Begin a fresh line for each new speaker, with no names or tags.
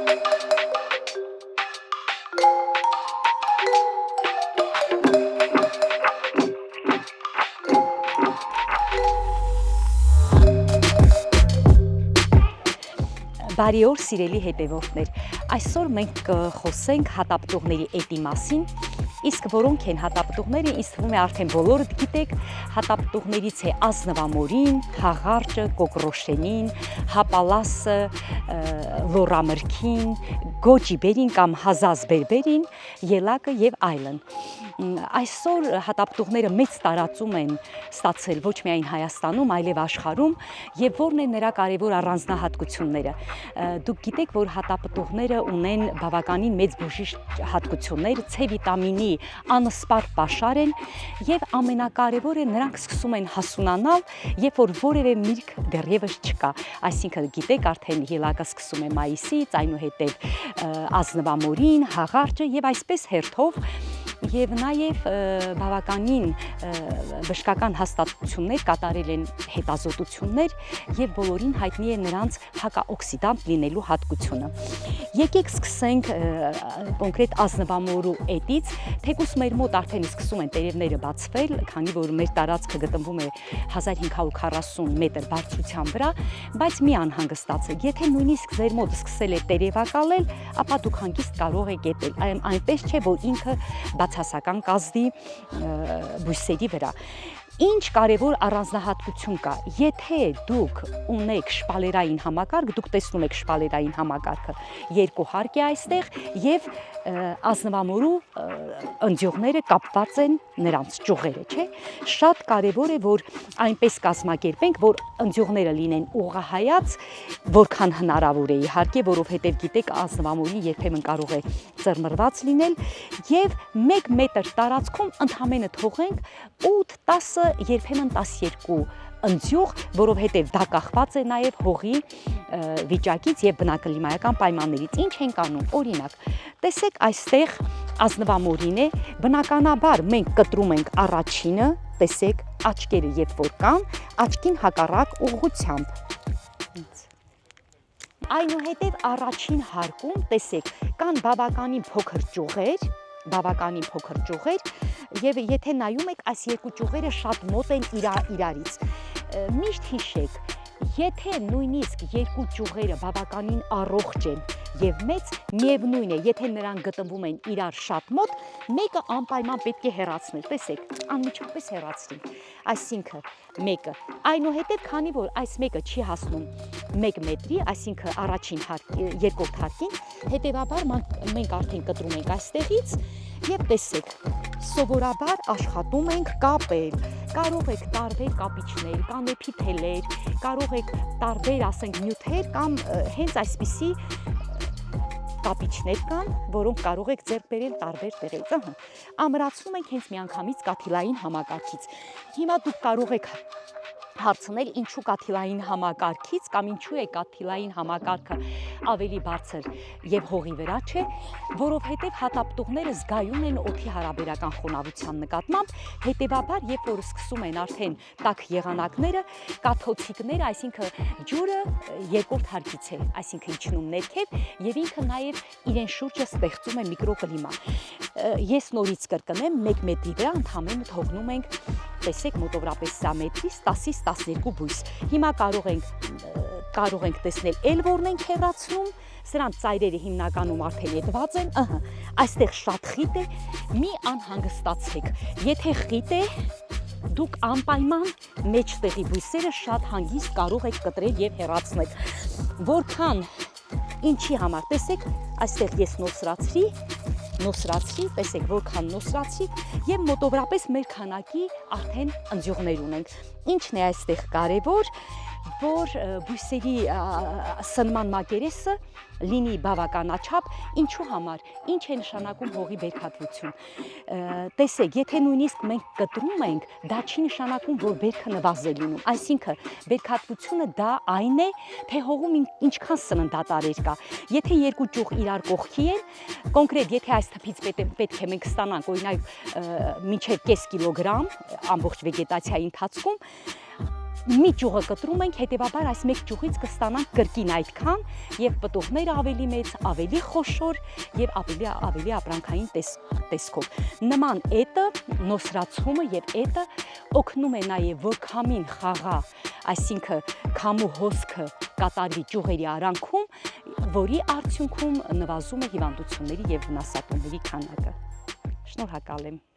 Բարի օր, սիրելի հետևորդներ, այսօր մենք կխոսենք հատապտուղների էտի մասին, իսկ որոնք են հատապտուղները, ինձ թվում է արդեն բոլորդ գիտեք, հատապտուղներից է ազնվամորին, հաղարջը, կոկրոշենին, հապալասը, լորամրգին, գոջիբերին կամ հազազբերբերին, ելակը եւ այլն։ Այսօր հատապտուղները մեծ տարածում են ստացել ոչ միայն Հայաստանում, այլև աշխարհում, եւ որն է նրա կարևոր առանձնահատկությունները։ Դուք գիտեք, որ հատապտուղները ունեն բավականին մեծ բուժիչ հատկություններ, C վիտամինի անսպառ պաշար են եւ ամենակարևորը նրանք սկսում են հասունանալ, երբ որ որևէ միրգ դեռևս չկա։ Այսինքն գիտեք, արդեն ելակը սկսում է մայիսից, այնուհետև ազնվամորին, հաղարջը եւ այսպես հերթով եւ նաեւ բավականին բժշկական հաստատություններ կատարել են հետազոտություններ եւ բոլորին հայտնի է նրանց հակաօքսիդանտ լինելու հատկությունը։ Եկեք սկսենք կոնկրետ ազնվամորու էտից, թեկուզ մեր մոտ արդեն սկսում են տերևները բացվել, քանի որ մեր տարածքը գտնվում է 1540 մետր բարձրության վրա, բայց մի անհանգստացեք, եթե նույնիսկ ձեր մոտ սկսել է տերևակալել, ապա դուք հանգիստ կարող եք էտել, այնպես չէ, որ ինքը բացասական կազդի բույսերի վրա։ Ինչ կարևոր առանձնահատկություն կա, եթե դուք ունեք շպալերային համակարգ, դուք տեսնում եք շպալերային համակարգը, երկու հարկ է այստեղ եւ ազնվամորու ընձյուղները կապված են նրանց ճյուղերը, չէ՞։ Շատ կարևոր է, որ այնպես կազմակերպենք, որ ընձյուղները լինեն ուղղահայաց, որքան հնարավոր է իհարկե, որովհետեւ գիտեք, ազնվամորին երբեմն կարող է ծռմռված լինել եւ 1 մետր տարածքում ընդհանրապես թողենք 8-10 երբեմն 12 ընձյուղ, որովհետև դա կախված է նաև հողի վիճակից եւ բնակլիմայական պայմաններից։ Ինչ ենք անում, օրինակ, տեսեք այստեղ ազնվամորին է, բնականաբար մենք կտրում ենք առաջինը, տեսեք աչքերը երբ որ կան, աչքին հակառակ ուղղությամբ։ Այնուհետև առաջին հարկում, տեսեք, կան բավականին փոքր ճյուղեր, եւ եթե նայում եք, այս երկու ճյուղերը շատ մոտ են իրարից։ Միշտ հիշեք, եթե նույնիսկ երկու ճյուղերը բավականին առողջ են եւ մեծ, միևնույն է, եթե նրանք գտնվում են իրար շատ մոտ, մեկը անպայման պետք է հեռացնել, տեսեք, անմիջապես հեռացրին։ Այսինքն մեկը, այնուհետև քանի որ այս մեկը չի հասնում 1 մետրի, այսինքն առաջին երկրորդ հարկին, հետեւաբար մենք արդեն կտրում ենք այստեղից եւ տեսեք, սովորաբար աշխատում ենք կապել, կարող եք տարբեր կապիչներ, կանեփիթելեր, կարող եք տարբեր, ասենք, նյութեր կամ հենց այսպիսի կապիչներ կան, որոնք կարող եք ձեռք բերել տարբեր տեղերից։ Ամրացնում ենք հենց միանգամից կաթիլային համակարգից։ Հիմա դուք կարող եք հարցնել ինչու կաթիլային համակարգից կամ ինչու է կաթիլային համակարգը ավելի բարձր եւ հողի վրա չէ, որովհետեւ հատապտուղները զգայուն են օդի հարաբերական խոնավության նկատմամբ, հետեւաբար երբ որ սկսում են արդեն տաք եղանակները, կաթոցիկները, այսինքն ջուրը երկրորդ հարկից է, այսինքն իջնում ներքև եւ ինքը նաեւ իրեն շուրջը ստեղծում է միկրոկլիմա։ Ես նորից կրկնեմ, 1 մետրի վրա ընդհանրապես թողնում ենք, տեսեք, մոտավորապես 20 մետրից 10-ից 12 բույս։ Հիմա կարող ենք տեսնել էլ որն ենք հեռացնում, սրանց ծայրերը հիմնականում արդեն եդված են, այստեղ շատ խիտ է, մի անհանգստացեք, եթե խիտ է, դուք անպայման մեջտեղի բույսերը շատ հանգիստ կարող եք կտրել եւ հեռացնել։ Որքան ինչի համար, տեսեք, այստեղ ես նոսրացրի, տեսեք, որքան նոսրացրի եւ մոտավորապես մեր քանակի արդեն ընձյուղներ ունենք։ Ինչն է այստեղ կարևոր, որ բույսերի սնման մակերեսը լինի բավականաչափ, ինչու համար, ինչ է նշանակում հողի բերքատվություն։ Տեսեք, եթե նույնիսկ մենք կտրում ենք, դա չի նշանակում, որ բերքը նվազ է լինում, այսինքն բերքատվությունը դա այն է, թե հողում ինչքան սննդատարեր կա։ Եթե երկու ճյուղ իրար կողքի են, կոնկրետ եթե այս թփից պետք է մենք ստանանք օրինակ մինչև կես կիլոգրամ ամբողջ վեգետացիայի ընթացքում, մի ճյուղը կտրում ենք, հետևաբար այս մեկ ճյուղից կստանանք կրկին այդքան եւ պտուղները ավելի մեծ, ավելի խոշոր եւ ավելի ապրանքային տեսքով։ Նման էտը, նոսրացումը եւ էտը օգնում է նաեւ որ քամին խաղա, այսինքն քամու հոսքը կատարվի ճյուղերի արանքում, որի արդյունքում նվազում է հիվանդությունների եւ վնասատուների քանակը։ Շնորհակալ եմ։